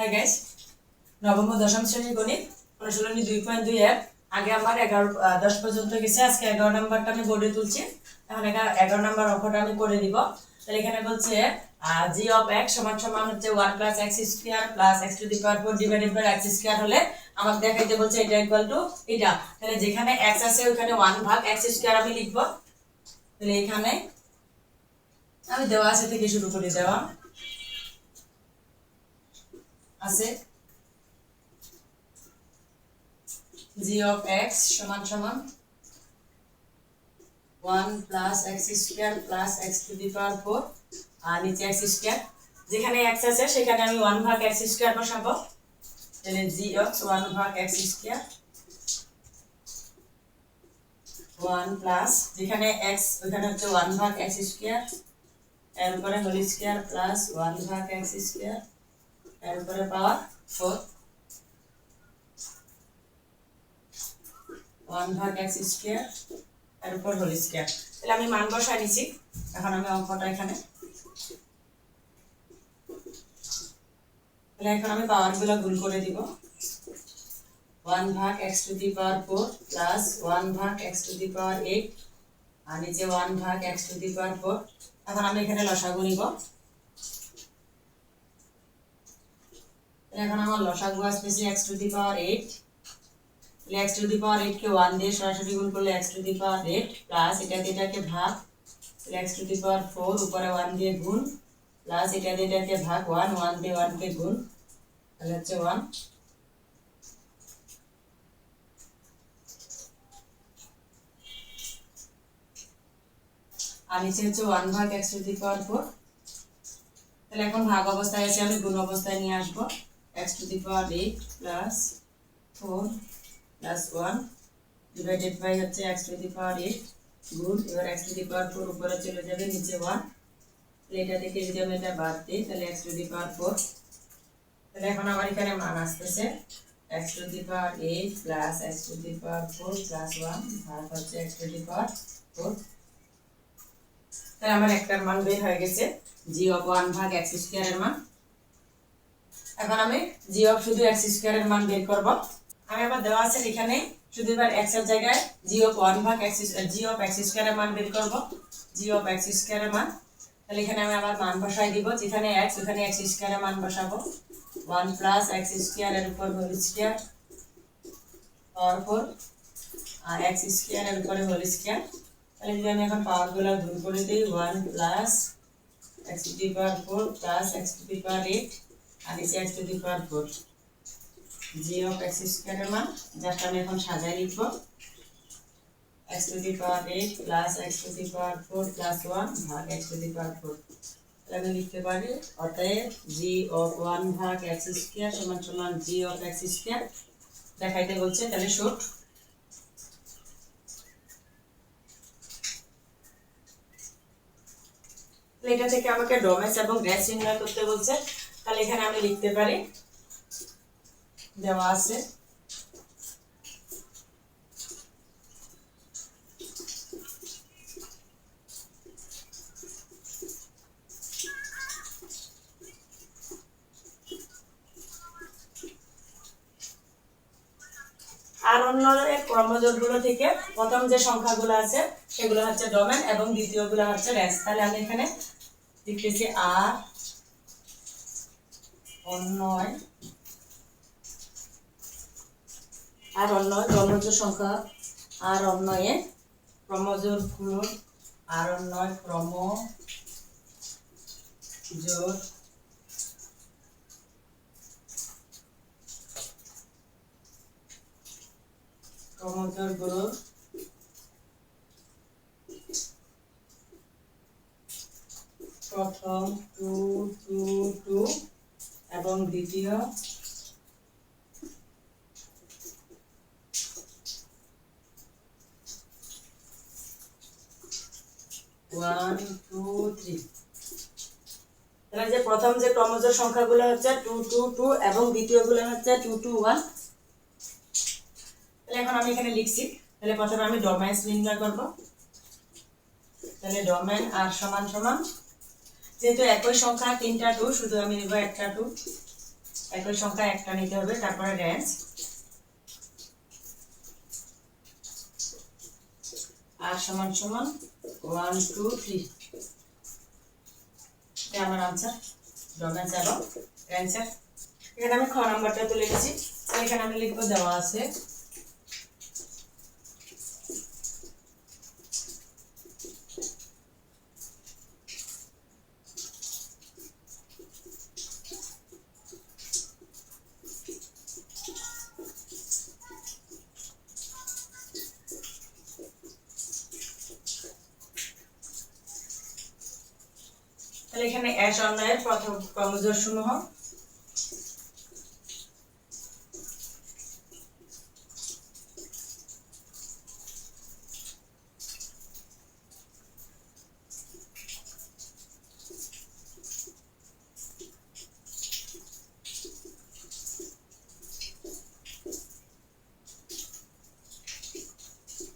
Hi guys, নবম ও দশম শ্রেণীর গণিত অনুশীলনী 2.2 আগে আমার 11-10 পর্যন্ত গেছে। আজকে 11 নাম্বারটা আমি বোর্ডে তুলছি। এখন 11 নাম্বার অঙ্কটা আমি করে দিব। তাহলে এখানে বলছে g of x সমান সমান হচ্ছে 1 plus x square plus x to the power 4 divided by x square হলে আমাকে দেখাইতে বলছে এটা ইকুয়াল টু এটা। তাহলে যেখানে x আছে ওখানে 1 ভাগ x স্কয়ার আমি লিখব। তাহলে এখানে আমি দেওয়া আছে থেকে শুরু করে দেওয়া আছে g of x সমান সমান 1 plus x square plus x to the power 4 আর নিচে x square। যেখানে x আছে সেখানে আমি 1 ভাগ x square বসাবো। তাহলে g of 1 ভাগ x square 1 প্লাস যেখানে x ওখানে হচ্ছে 1 ভাগ x square এর উপরে হোল স্কয়ার প্লাস 1 ভাগ x square এর উপরে পাওয়ার 4 1 ভাগ x square এর উপর হোল স্কয়ার। তাহলে আমি মান বসাই নিছি। এখন আমি অঙ্কটা এখানে তাহলে এখন আমি পাওয়ারগুলো গুণ করে দিব। 1 ভাগ x to the power 4 plus 1 ভাগ x to the power 8 আর নিচে 1 ভাগ x to the power 4। এখন আমি এখানে লসাগু নিব। এখন আমার লসাগু আসছে x to the power 8। তাহলে x to the power 8 কে 1 দিয়ে সরাসরি গুণ করলে x to the power 8 plus এটাকে ভাগ। তাহলে x to the power 4 উপরে 1 দিয়ে গুণ প্লাস এটাকে ভাগ 1 দিয়ে 1 কে গুণ। তাহলে হচ্ছে 1 আর নিচে হচ্ছে 1 ভাগ x to the power 4। তাহলে এখন ভাগ অবস্থায় আছে, আমি গুণ অবস্থায় নিয়ে আসব। x to the power 8 plus 4 plus 1 divided by হচ্ছে x to the power 8 গুণ এবার x to the power 4 উপরে চলে যাবে নিচে 1। তাহলে এটা থেকে যদি আমি এটা বাদ দিই তাহলে x to the power 4। তাহলে এখন আমার এখানে মান আসছে x to the power 8 plus x to the power 4 plus 1 ভাগ হচ্ছে x to the power 4। তাহলে আমার একটার মান বের হয়ে গেছে g of 1 ভাগ x স্কয়ার এর মান। এখন আমি g of শুধু x স্কয়ার এর মান বের করব। আমি আবার দেওয়া আছে এখানে শুধু এবার x এর জায়গায় g of 1 ভাগ g of x স্কয়ার এর মান বের করব। g of x স্কয়ার এর মান। তাহলে এখানে আমি আবার মান বসাই দিব। যেখানে x ওখানে x স্কয়ার এর মান বসাবো। 1 প্লাস x স্কয়ার এর উপর হোল স্কয়ার পাওয়ার 4 আর x স্কয়ার এর উপরে হোল স্কয়ার। তাহলে যদি আমি এখন পাওয়ারগুলো গুণ করে দেই 1 plus x to the power 4 plus x to the power 8 আর নিচে x to the power 4 g of x square এর মান যেটা আমি এখন সাজায় লিখব। x to the power 8 plus x to the power 4 plus 1 ভাগ x to the power 4। তাহলে আমি লিখতে পারি অতএব g of 1 ভাগ x স্কয়ার সমান সমান g of x স্কয়ার দেখাইতে বলছে। তাহলে শর্ট এটা থেকে আমাকে ডোমেস এবং গ্যাস নির্ণয় করতে বলছে। তাহলে এখানে আমি লিখতে পারি দেওয়া আছে আর অন্য ক্রমজোড়গুলো থেকে প্রথম যে সংখ্যাগুলো আছে সেগুলো হচ্ছে ডোমেন এবং দ্বিতীয়গুলো হচ্ছে রেঞ্জ। তাহলে আমি এখানে লিখতেছি আর অন্যয় ক্রমজোড় সংখ্যা আর অন্যয়ে ক্রমজোড়গুলো আর অন্যয় ক্রমজোড় ক্রমজোড়গুলো প্রথম 2 2 2 এবং দ্বিতীয় 1 2 3। তাহলে যে প্রথম যে ক্রমজোড় সংখ্যাগুলো হচ্ছে 2 2 2 এবং দ্বিতীয়গুলো হচ্ছে 2 2 1। তাহলে এখন আমি এখানে লিখছি। তাহলে প্রথমে আমি ডোমেইন নির্ণয় করব। তাহলে ডোমেইন আর সমান সমান যেহেতু একই সংখ্যা তিনটা 2 শুধু আমি নেব একটা 2 একই সংখ্যা একটা নিতে হবে, তারপরে রেঞ্জ আর সমান সমান 1 2 3। এটা আমার আনসার ডোমেন এবং রেঞ্জের। এখানে আমি খ নাম্বারটা তুলে নিয়েছি। এখানে আমি লিখব দেওয়া আছে তাহলে এখানে এস অন্যায়ের প্রথম ক্রমজোড় সমূহ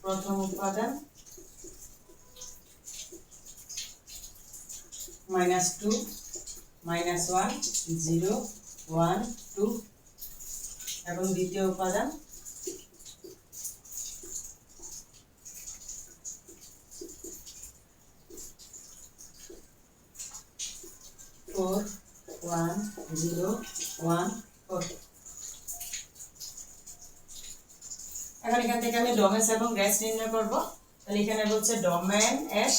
প্রথম উপাদান -2 -1 0 1 2 এবং দ্বিতীয় উপাদান -4 1 0 1 4। এখন এখান থেকে আমি ডোমেন এবং রেঞ্জ নির্ণয় করব। তাহলে এখানে বলছে ডোমেন এস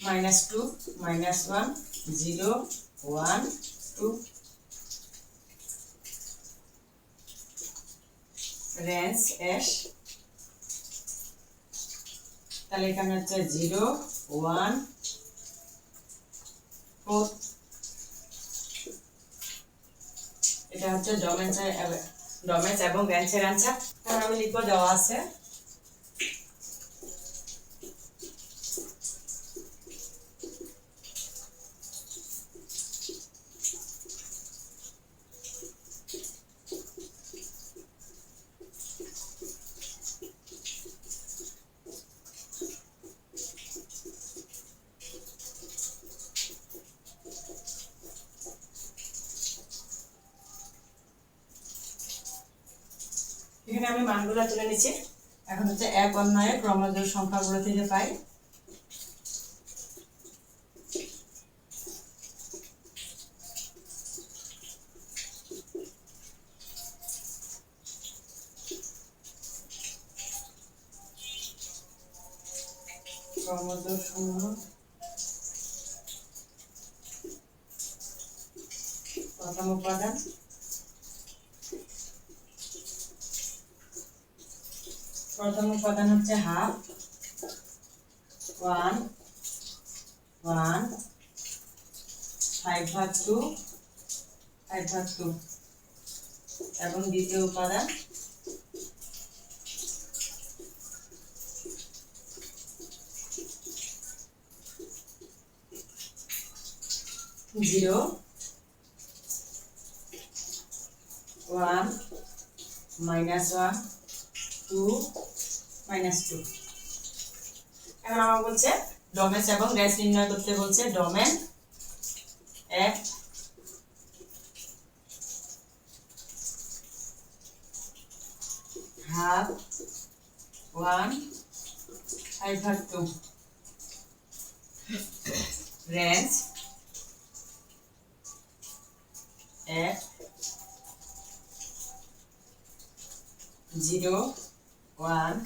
-2 -1 0 1 2 রেঞ্জ এস, তাহলে এখানে হচ্ছে 0 1 4। এটা হচ্ছে ডোমেন এবং রেঞ্জের আনসার। তাহলে আমি লিখব দেওয়া আছে এখানে আমি মানগুলো তুলে নিচ্ছি। এখন হচ্ছে এক অন্যায় ক্রমজোড় সংখ্যাগুলো থেকে পাই ক্রমজোড় সমূহ প্রথম উপাদান হচ্ছে হাফ 1 1 5/2 5/2 এবং দ্বিতীয় উপাদান জিরো 1 -1 2 -2। এখন আমার বলছে ডোমেন এবং রেঞ্জ নির্ণয় করতে বলছে। ডোমেন এক হাফ 1 5/2 রেঞ্জ এক 0 1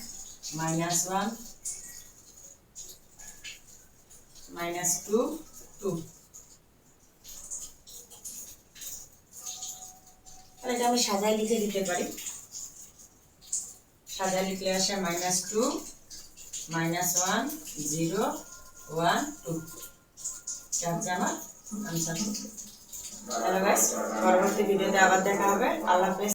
-1 -2 2। তাহলে এটা আমি সাজায় লিখে দিতে পারি। সাজায় লিখলে আসে -2 -1 0 1 2। এটা হচ্ছে আমার আনসার। হ্যালো গাইস, পরবর্তী ভিডিওতে আবার দেখা হবে। আল্লাহ হাফেজ।